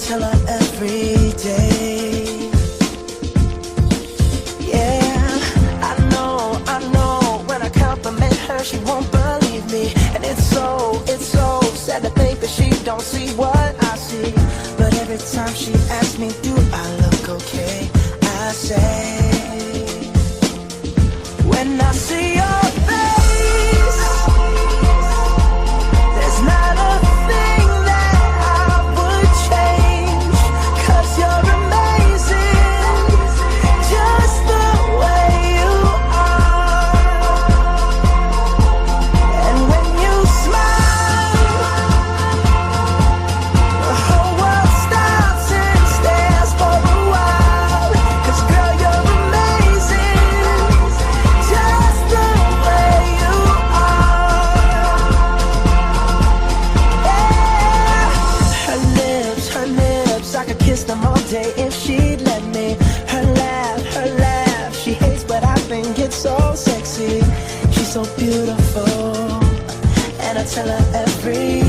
tell her every day. Yeah, I know, when I compliment her, she won't believe me. And it's so sad to think that she don't see what I see. But every time she asks me, do I look okay? I say, when I see your face, there's not a thing that I would change. 'Cause you're amazing, just the way you are. And when you smile, the whole world stops and stares for a while. 'Cause girl, you're amazing, just the way you are. Yeah. Her lips, I could kiss them all day if she'd let me. Her laugh, she hates but I think it's so sexy. She's so beautiful, and I tell her every